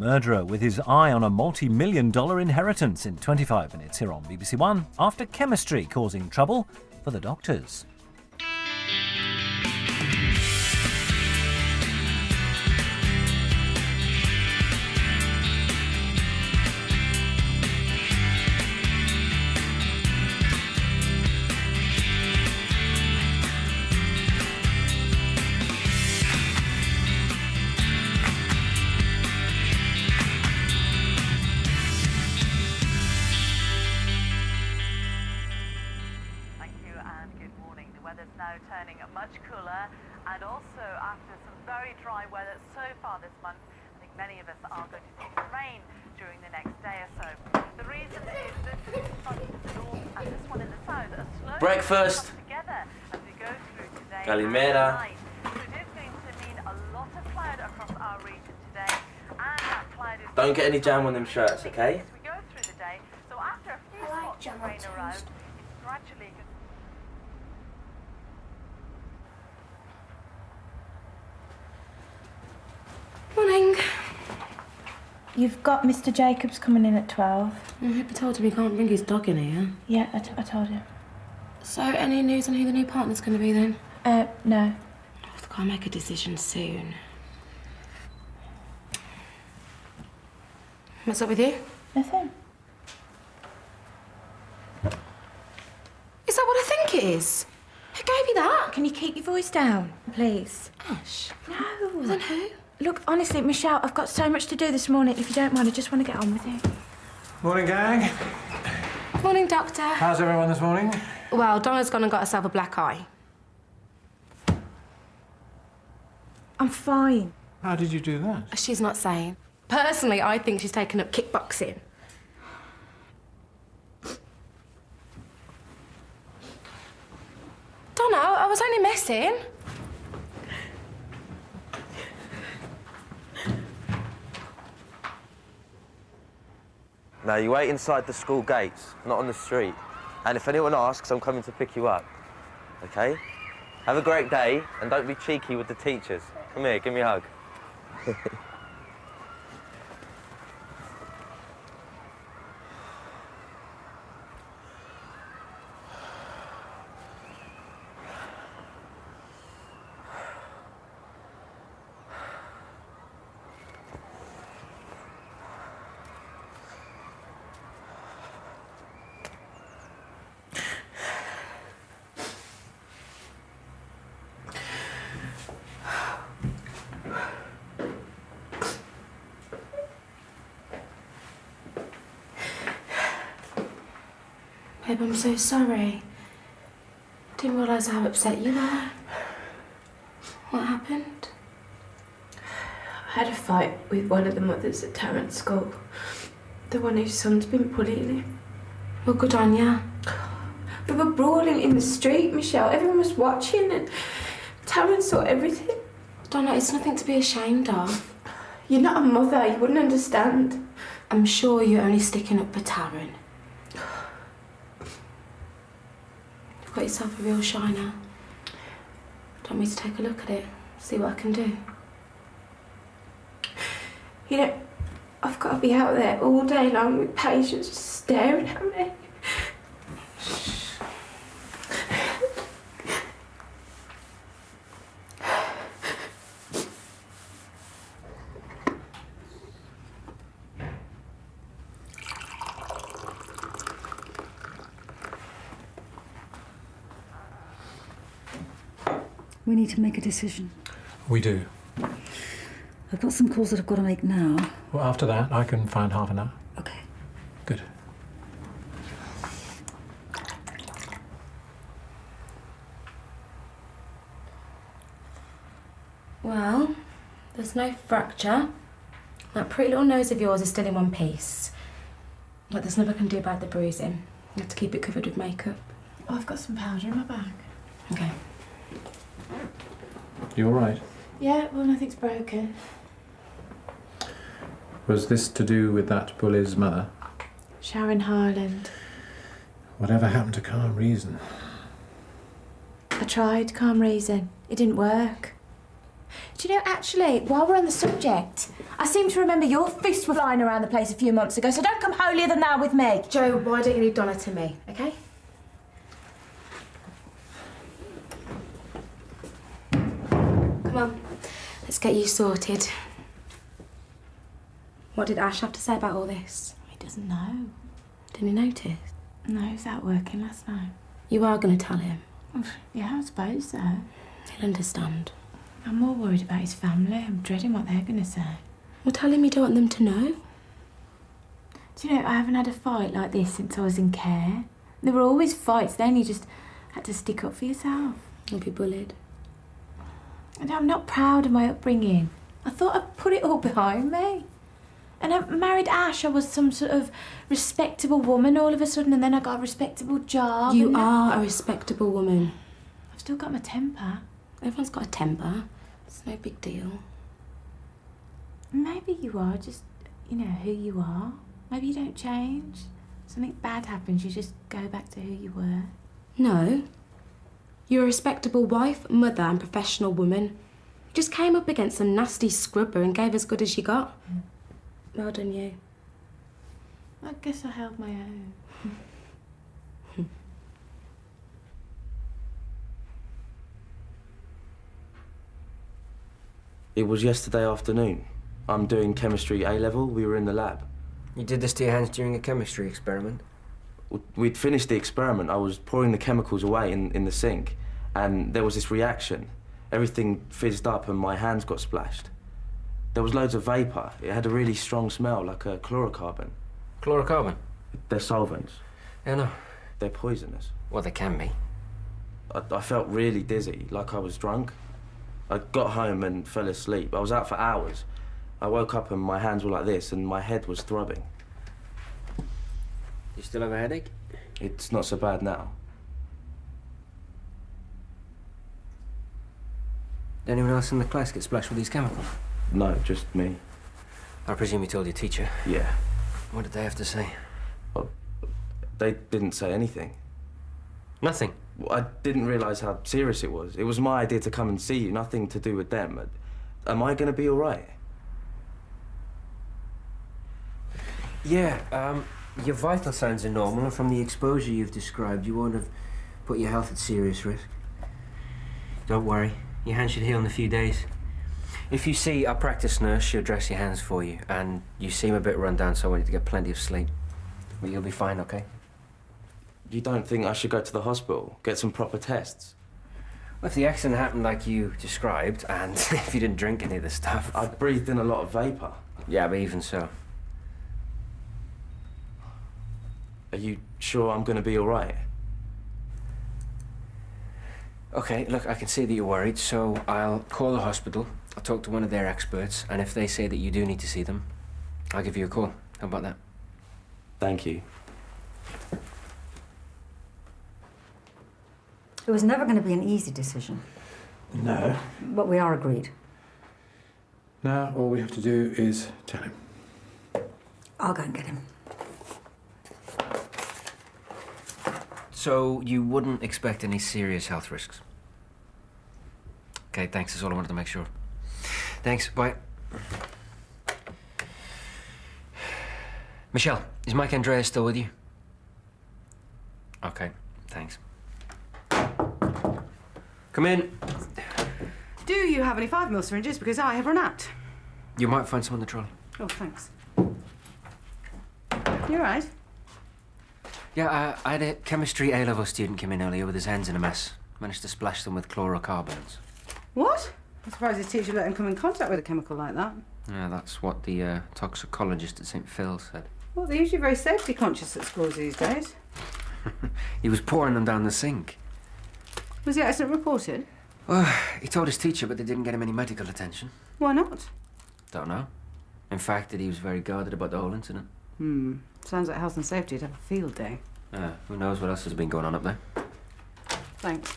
murderer with his eye on a multi-million-dollar inheritance in 25 minutes here on BBC1 after chemistry causing trouble for the doctors. Weather's now turning much cooler, and also after some very dry weather so far this month, I think many of us are going to see some rain during the next day or so. The reason is this front in the north and this one in the south are slowly Breakfast. coming together as we go through today Calimera. and tonight. So it is going to mean a lot of cloud across our region today, and that cloud is... Don't get any jam on them shirts, okay? As we go through the day, so after a few spots of rain around, it's gradually... Morning. You've got Mr. Jacobs coming in at 12. I hope I told him he can't bring his dog in here. Yeah, I told him. So, any news on who the new partner's going to be then? No. I've got to make a decision soon. What's up with you? Nothing. Is that what I think it is? Who gave you that? Can you keep your voice down, please? Ash. No. Well, then who? Look, honestly, Michelle, I've got so much to do this morning. If you don't mind, I just want to get on with it. Morning, gang. Morning, Doctor. How's everyone this morning? Well, Donna's gone and got herself a black eye. I'm fine. How did you do that? She's not saying. Personally, I think she's taken up kickboxing. Donna, I was only messing. Now, you wait inside the school gates, not on the street. And if anyone asks, I'm coming to pick you up. OK? Have a great day, and don't be cheeky with the teachers. Come here, give me a hug. Babe, I'm so sorry. Didn't realise how upset you were. What happened? I had a fight with one of the mothers at Tarrant School. The one whose son's been bullying him. Well, good on ya. We were brawling in the street, Michelle. Everyone was watching and Tarrant saw everything. Donna, it's nothing to be ashamed of. You're not a mother. You wouldn't understand. I'm sure you're only sticking up for Tarrant. You've got yourself a real shiner. Do you want me to take a look at it? See what I can do? You know, I've got to be out there all day long with patients just staring at me. We need to make a decision. We do. I've got some calls that I've got to make now. Well, after that, I can find half an hour. Okay. Good. Well, there's no fracture. That pretty little nose of yours is still in one piece. But there's nothing I can do about the bruising. You have to keep it covered with makeup. Oh, I've got some powder in my bag. Okay. You all right? Yeah, well, nothing's broken. Was this to do with that bully's mother? Sharon Harland. Whatever happened to calm reason? I tried calm reason. It didn't work. Do you know, actually, while we're on the subject, I seem to remember your fists were flying around the place a few months ago, so don't come holier than thou with me. Joe, why don't you leave Donna to me, OK? Come on, let's get you sorted. What did Ash have to say about all this? He doesn't know. Didn't he notice? No, he was out working last night. You are going to tell him? Yeah, I suppose so. He'll understand. I'm more worried about his family. I'm dreading what they're going to say. Well, tell him you don't want them to know. Do you know, I haven't had a fight like this since I was in care. There were always fights then, you just had to stick up for yourself. You'll be bullied. And I'm not proud of my upbringing. I thought I'd put it all behind me. And I married Ash. I was some sort of respectable woman all of a sudden, and then I got a respectable job. You are a respectable woman. I've still got my temper. Everyone's got a temper. It's no big deal. Maybe you are just, you know, who you are. Maybe you don't change. Something bad happens, you just go back to who you were. No. You're a respectable wife, mother and professional woman. You just came up against some nasty scrubber and gave as good as you got. Well done, you. I guess I held my own. It was yesterday afternoon. I'm doing chemistry A-level. We were in the lab. You did this to your hands during a chemistry experiment? We'd finished the experiment. I was pouring the chemicals away in the sink, and there was this reaction. Everything fizzed up and my hands got splashed. There was loads of vapour. It had a really strong smell, like a chlorocarbon. Chlorocarbon? They're solvents. Yeah, no. They're poisonous. Well, they can be. I felt really dizzy, like I was drunk. I got home and fell asleep. I was out for hours. I woke up and my hands were like this and my head was throbbing. You still have a headache? It's not so bad now. Did anyone else in the class get splashed with these chemicals? No, just me. I presume you told your teacher. Yeah. What did they have to say? Well, they didn't say anything. Nothing? I didn't realise how serious it was. It was my idea to come and see you, nothing to do with them. Am I going to be all right? Yeah, your vital signs are normal, and from the exposure you've described, you won't have put your health at serious risk. Don't worry, your hand should heal in a few days. If you see our practice nurse, she'll dress your hands for you, and you seem a bit run down, so I want you to get plenty of sleep. But you'll be fine, okay? You don't think I should go to the hospital, get some proper tests? Well, if the accident happened like you described, and if you didn't drink any of the stuff... I breathed in a lot of vapour. Yeah, but even so. Are you sure I'm going to be all right? Okay, look, I can see that you're worried, so I'll call the hospital, I'll talk to one of their experts, and if they say that you do need to see them, I'll give you a call. How about that? Thank you. It was never going to be an easy decision. No. But we are agreed. Now all we have to do is tell him. I'll go and get him. So you wouldn't expect any serious health risks? Okay, thanks. That's all I wanted to make sure. Thanks. Bye. Michelle, is Mike Andreas still with you? Okay, thanks. Come in. Do you have any 5mm syringes? Because I have run out. You might find some on the trolley. Oh, thanks. You all right? Yeah, I had a chemistry A-level student come in earlier with his hands in a mess. Managed to splash them with chlorocarbons. What? I'm surprised his teacher let him come in contact with a chemical like that. Yeah, that's what the toxicologist at St. Phil's said. Well, they're usually very safety conscious at schools these days. He was pouring them down the sink. Was the accident reported? Well, he told his teacher, but they didn't get him any medical attention. Why not? Don't know. In fact, that he was very guarded about the whole incident. Sounds like health and safety would have a field day. Who knows what else has been going on up there. Thanks.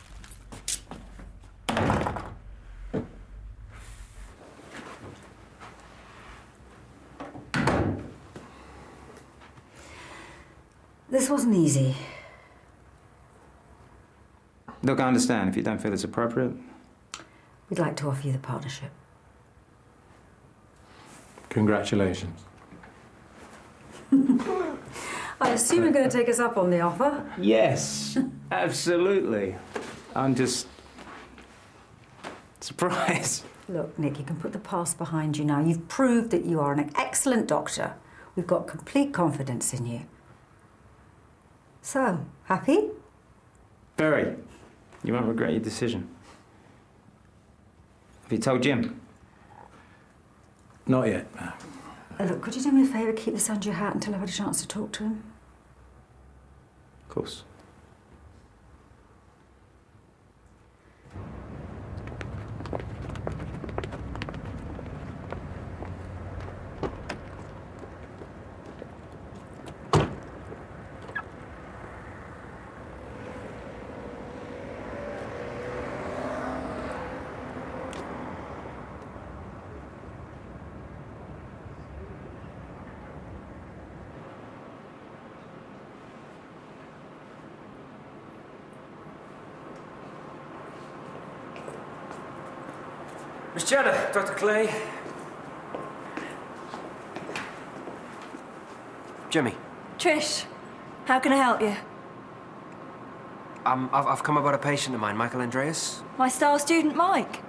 This wasn't easy. Look, I understand if you don't feel it's appropriate. we'd like to offer you the partnership. Congratulations. I assume you're going to take us up on the offer? Yes, absolutely. I'm just surprised. Look, Nick, you can put the past behind you now. You've proved that you are an excellent doctor. We've got complete confidence in you. So, happy? Very. You won't regret your decision. Have you told Jim? Not yet. Look, could you do me a favour? Keep this under your hat until I've had a chance to talk to him. Of course. Miss Jenner, Dr. Clay. Jimmy. Trish, how can I help you? I've come about a patient of mine, Michael Andreas. My star student, Mike.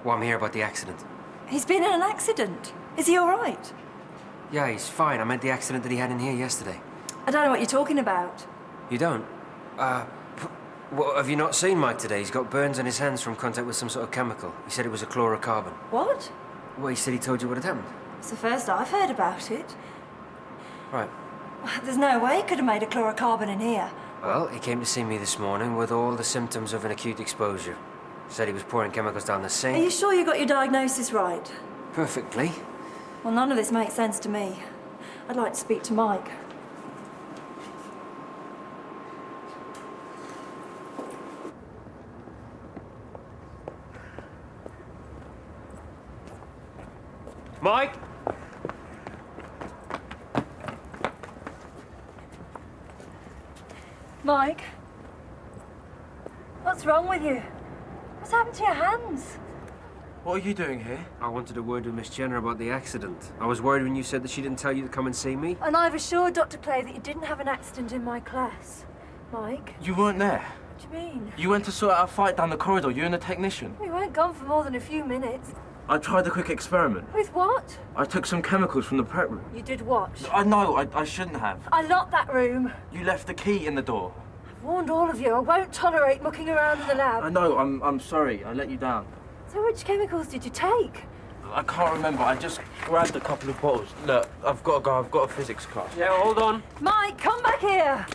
Well, I'm here about the accident. He's been in an accident. Is he all right? Yeah, he's fine. I meant the accident that he had in here yesterday. I don't know what you're talking about. You don't? Well, have you not seen Mike today? He's got burns on his hands from contact with some sort of chemical. He said it was a chlorocarbon. What? Well, he said he told you what had happened. It's the first I've heard about it. Right. There's no way he could have made a chlorocarbon in here. Well, he came to see me this morning with all the symptoms of an acute exposure. Said he was pouring chemicals down the sink. Are you sure you got your diagnosis right? Perfectly. Well, none of this makes sense to me. I'd like to speak to Mike. Mike? Mike? What's wrong with you? What's happened to your hands? What are you doing here? I wanted a word with Miss Jenner about the accident. I was worried when you said that she didn't tell you to come and see me. And I've assured Dr. Clay that you didn't have an accident in my class. Mike? You weren't there. What do you mean? You went to sort out a fight down the corridor, you and the technician. We weren't gone for more than a few minutes. I tried a quick experiment. With what? I took some chemicals from the prep room. You did what? I know, I shouldn't have. I locked that room. You left the key in the door. I've warned all of you. I won't tolerate mucking around in the lab. I know, I'm sorry. I let you down. So which chemicals did you take? I can't remember. I just grabbed a couple of bottles. Look, I've got to go. I've got a physics class. Yeah, hold on. Mike, come back here!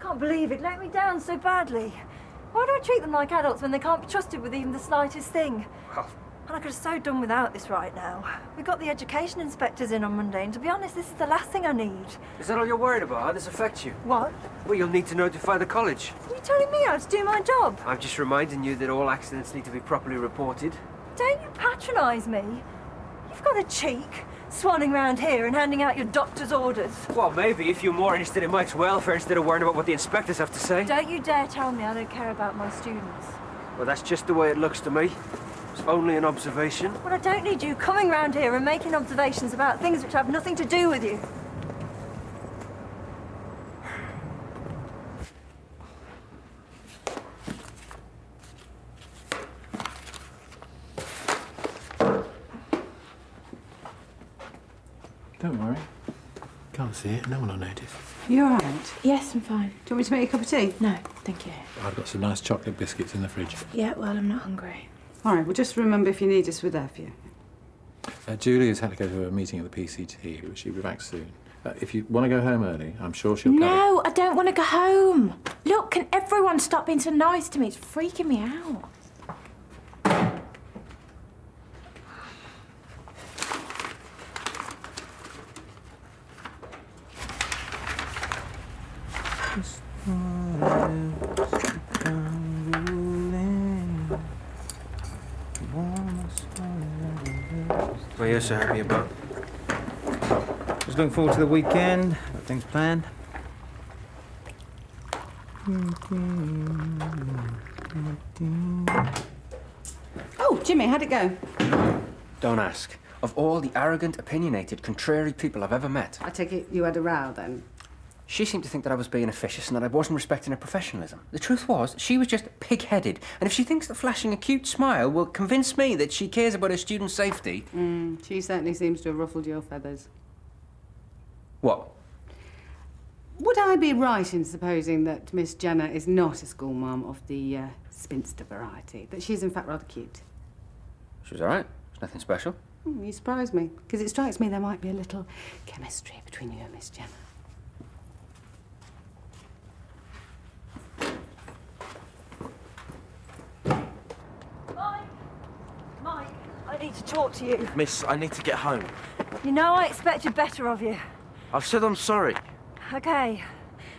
Can't believe it. Let me down so badly. Why do I treat them like adults when they can't be trusted with even the slightest thing? Well, And I could have so done without this right now. We got the education inspectors in on Monday, and to be honest, this is the last thing I need. is that all you're worried about? How this affects you? What? Well, you'll need to notify the college. Are you telling me how to do my job? I'm just reminding you that all accidents need to be properly reported. Don't you patronise me. You've got a cheek, swanning round here and handing out your doctor's orders. Well, maybe if you're more interested in Mike's welfare instead of worrying about what the inspectors have to say. Don't you dare tell me I don't care about my students. Well, that's just the way it looks to me. It's only an observation. Well, I don't need you coming round here and making observations about things which have nothing to do with you. Don't worry. Can't see it. No one will notice. You all right? Yes, I'm fine. Do you want me to make you a cup of tea? No, thank you. I've got some nice chocolate biscuits in the fridge. Yeah, well, I'm not hungry. All right, well, just remember if you need us, we're there for you. Julia's had to go to a meeting at the PCT, but she'll be back soon. If you want to go home early, I'm sure she'll cover. No, I don't want to go home. Look, can everyone stop being so nice to me? It's freaking me out. What are you so happy about? Just looking forward to the weekend. Got things planned. Oh, Jimmy, how'd it go? Don't ask. Of all the arrogant, opinionated, contrary people I've ever met. I take it you had a row, then? She seemed to think that I was being officious and that I wasn't respecting her professionalism. The truth was, she was just pig-headed. And if she thinks that flashing a cute smile will convince me that she cares about her students' safety... She certainly seems to have ruffled your feathers. What? Would I be right in supposing that Miss Jenner is not a school mum of the spinster variety? That she's in fact rather cute? She was all right. There's nothing special. You surprise me, because it strikes me there might be a little chemistry between you and Miss Jenner. Mike, I need to talk to you. Miss, I need to get home. You know I expected better of you. I've said I'm sorry. Okay,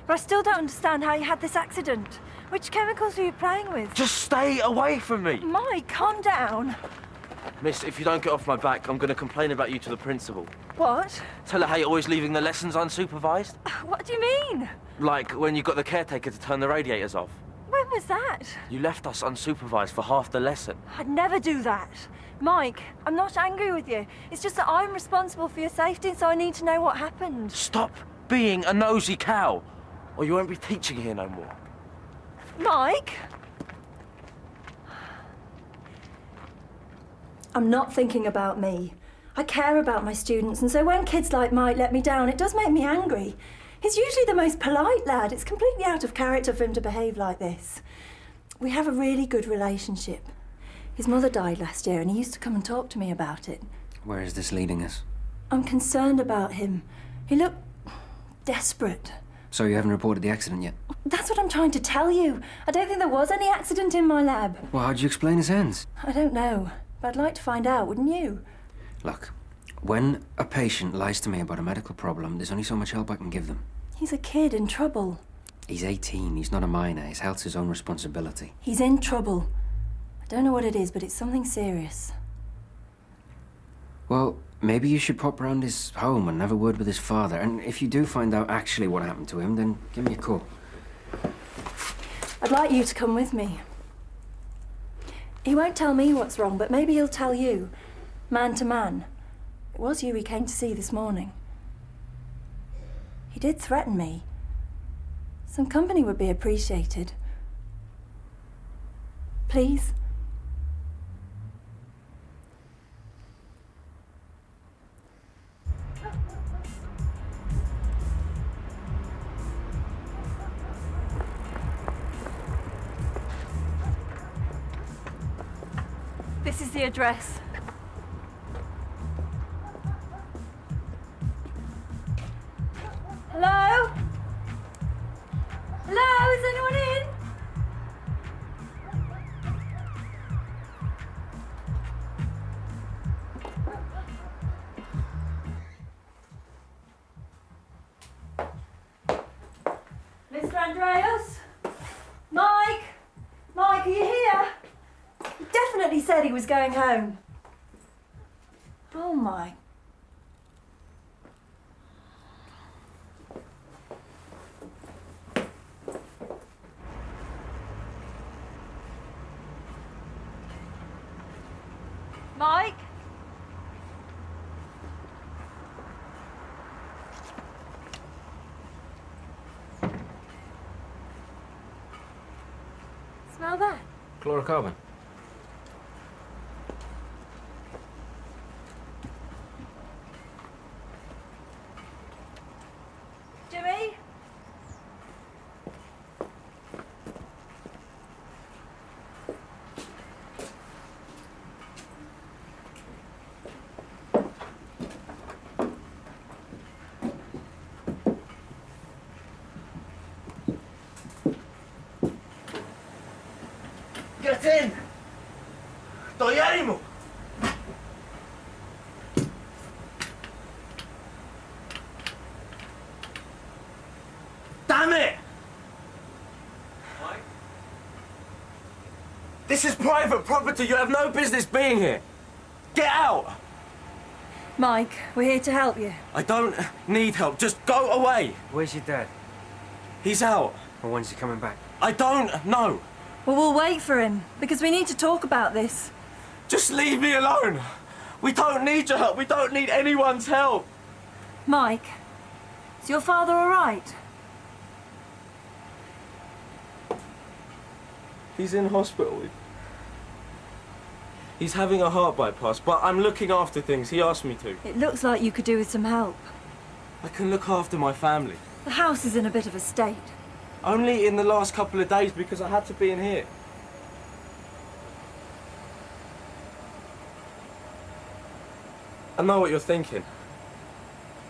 but I still don't understand how you had this accident. Which chemicals were you playing with? Just stay away from me. Mike, calm down. Miss, if you don't get off my back, I'm going to complain about you to the principal. What? Tell her how you're always leaving the lessons unsupervised. What do you mean? Like when you got the caretaker to turn the radiators off. When was that? You left us unsupervised for half the lesson. I'd never do that. Mike, I'm not angry with you. It's just that I'm responsible for your safety, so I need to know what happened. Stop being a nosy cow, or you won't be teaching here no more. Mike? I'm not thinking about me. I care about my students, and so when kids like Mike let me down, it does make me angry. He's usually the most polite lad. It's completely out of character for him to behave like this. We have a really good relationship. His mother died last year, and he used to come and talk to me about it. Where is this leading us? I'm concerned about him. He looked desperate. So you haven't reported the accident yet? That's what I'm trying to tell you. I don't think there was any accident in my lab. Well, how'd you explain his ends? I don't know, but I'd like to find out, wouldn't you? Look, when a patient lies to me about a medical problem, there's only so much help I can give them. He's a kid in trouble. He's 18, he's not a minor. His health's his own responsibility. He's in trouble. I don't know what it is, but it's something serious. Well, maybe you should pop round his home and have a word with his father. And if you do find out actually what happened to him, then give me a call. I'd like you to come with me. He won't tell me what's wrong, but maybe he'll tell you, man to man. It was you he came to see this morning. He did threaten me. Some company would be appreciated. Please? This is the address. Hello? Hello, is anyone in? Mr. Andreas? Mike? Mike, are you here? He definitely said he was going home. Oh my. Mike? Smell that? Chlorocarbon. Jimmy? Get in! Estoy ánimo! Damn it! Mike? This is private property. You have no business being here. Get out! Mike, we're here to help you. I don't need help. Just go away. Where's your dad? He's out. Or when's he coming back? I don't know. Well, we'll wait for him, because we need to talk about this. Just leave me alone. We don't need your help. We don't need anyone's help. Mike, is your father all right? He's in hospital. He's having a heart bypass, but I'm looking after things. He asked me to. It looks like you could do with some help. I can look after my family. The house is in a bit of a state. Only in the last couple of days because I had to be in here. I know what you're thinking.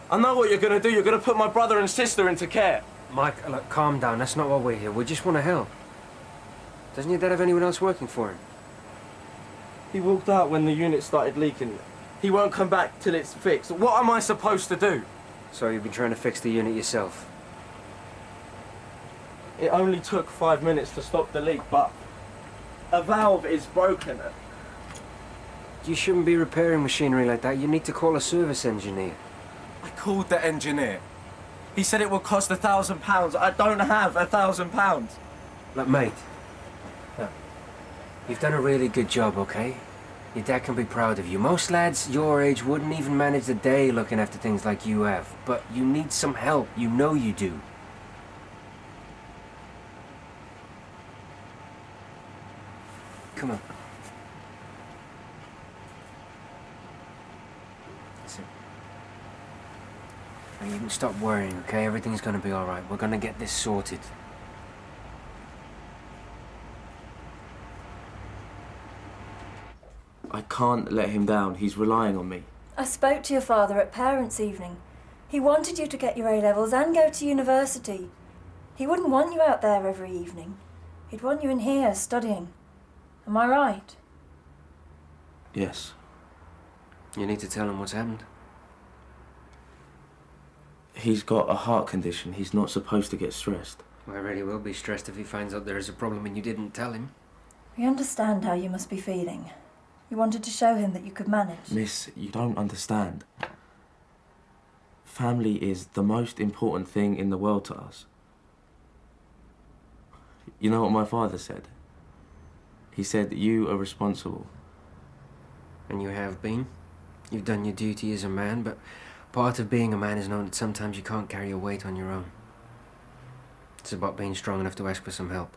I know what you're going to do. You're going to put my brother and sister into care. Mike, look, calm down. That's not why we're here. We just want to help. Doesn't your dad have anyone else working for him? He walked out when the unit started leaking. He won't come back till it's fixed. What am I supposed to do? So you've been trying to fix the unit yourself? It only took 5 minutes to stop the leak, but a valve is broken. You shouldn't be repairing machinery like that. You need to call a service engineer. I called the engineer. He said it will cost £1,000. I don't have £1,000. Look, mate. Look, you've done a really good job, okay? Your dad can be proud of you. Most lads your age wouldn't even manage the day looking after things like you have. But you need some help. You know you do. Come on. Listen. Now you can stop worrying, okay? Everything's gonna be alright. We're gonna get this sorted. I can't let him down. He's relying on me. I spoke to your father at parents' evening. He wanted you to get your A-levels and go to university. He wouldn't want you out there every evening. He'd want you in here studying. Am I right? Yes. You need to tell him what's happened. He's got a heart condition. He's not supposed to get stressed. Well, I really will be stressed if he finds out there is a problem and you didn't tell him. We understand how you must be feeling. You wanted to show him that you could manage. Miss, you don't understand. Family is the most important thing in the world to us. You know what my father said? He said that you are responsible. And you have been. You've done your duty as a man, but part of being a man is knowing that sometimes you can't carry your weight on your own. It's about being strong enough to ask for some help.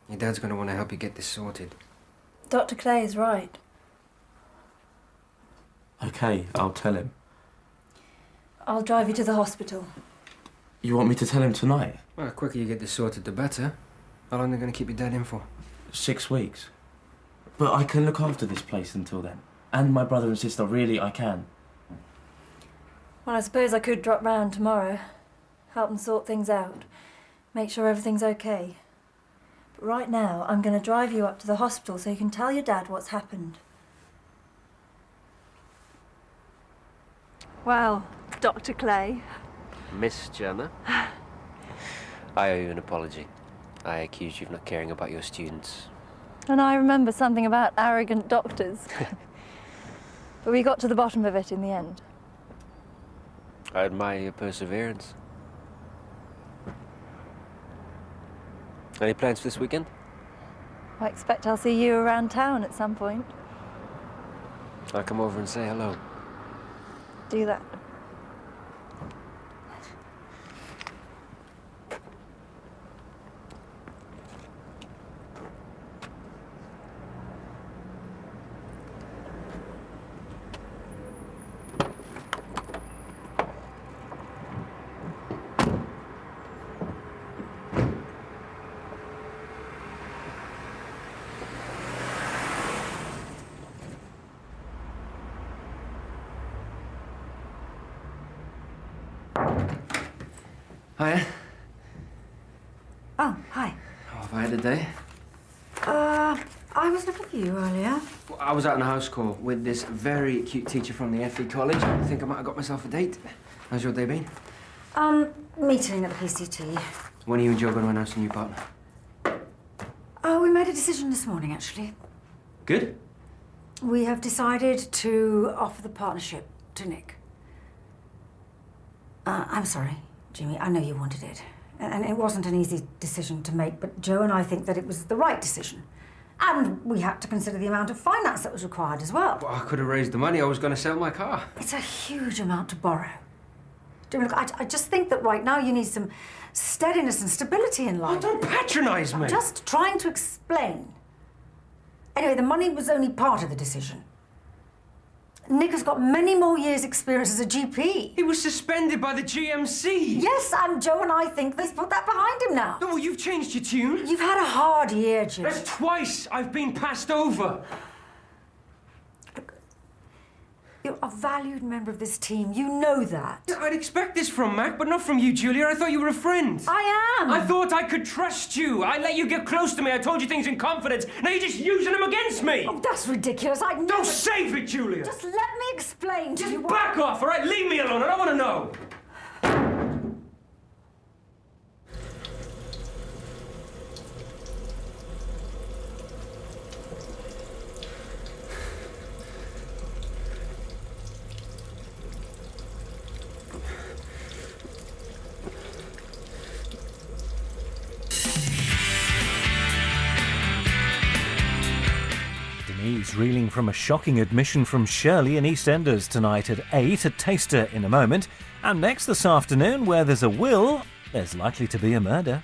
Your dad's going to want to help you get this sorted. Dr. Clay is right. Okay, I'll tell him. I'll drive you to the hospital. You want me to tell him tonight? Well, the quicker you get this sorted, the better. How long are they going to keep your dad in for? 6 weeks. But I can look after this place until then. And my brother and sister, really, I can. Well, I suppose I could drop round tomorrow. Help them sort things out. Make sure everything's okay. But right now, I'm going to drive you up to the hospital so you can tell your dad what's happened. Well, Dr. Clay. Miss Jenna, I owe you an apology. I accused you of not caring about your students. And I remember something about arrogant doctors. But we got to the bottom of it in the end. I admire your perseverance. Any plans for this weekend? I expect I'll see you around town at some point. I'll come over and say hello. Do that. Hiya. Oh, hi. How have I had a day? I was looking for you earlier. Well, I was out on a house call with this very cute teacher from the FE college. I think I might have got myself a date. How's your day been? Meeting at the PCT. When are you and Joe going to announce a new partner? Oh, we made a decision this morning, actually. Good. We have decided to offer the partnership to Nick. I'm sorry, Jimmy. I know you wanted it. And it wasn't an easy decision to make, but Joe and I think that it was the right decision. And we had to consider the amount of finance that was required as well. Well, I could have raised the money. I was going to sell my car. It's a huge amount to borrow. Look, I just think that right now you need some steadiness and stability in life. Oh, don't patronise me. I'm just trying to explain. Anyway, the money was only part of the decision. Nick has got many more years' experience as a GP. He was suspended by the GMC. Yes, and Joe and I think they've put that behind him now. No, well, you've changed your tune. You've had a hard year, Jim. That's twice I've been passed over. Look, you're a valued member of this team. You know that. Yeah, I'd expect this from Mac, but not from you, Julia. I thought you were a friend. I am. I thought I could trust you. I let you get close to me. I told you things in confidence. Now you're just using them against me. Oh, that's ridiculous. I'd never... Don't save it, Julia. Just let me explain to you. Just back off, all right? Leave me alone. I don't want to know. Denise reeling from a shocking admission from Shirley in EastEnders tonight at 8, a taster in a moment. And next this afternoon, where there's a will, there's likely to be a murder.